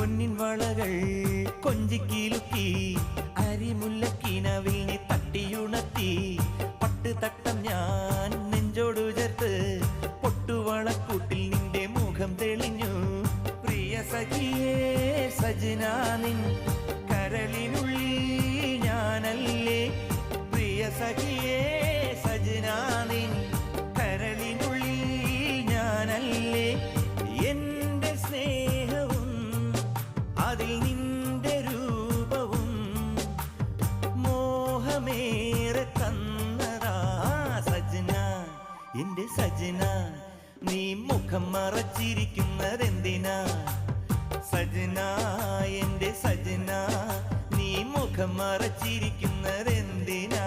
പൊന്നിൻ വളകൾ കൊഞ്ചിക്കിലുക്കി അരിമുല്ലക്കിനവിൽ നീ തട്ടിയുണർത്തി പട്ട് തട്ടം ഞാൻ നെഞ്ചോടു ചേർത്ത് പൊട്ടുവളക്കൂട്ടിൽ നിന്റെ മുഖം തെളിഞ്ഞു പ്രിയ സഖിയേ സജനാ നിൻ കരളിനുള്ളിൽ ഞാനല്ലേ പ്രിയ സഖിയേ സജനാ നിൻ കരളിനുള്ളിൽ ഞാനല്ലേ എന്റെ സ്നേഹവും അതിൽ നിന്റെ രൂപവും മോഹമേറെ തന്നതാ സജന എന്റെ സജന നീ മുഖം മറച്ചിരിക്കുന്നതെന്തിനാ സജന എന്റെ സജന നീ മുഖം മറച്ചിരിക്കുന്നതെന്തിനാ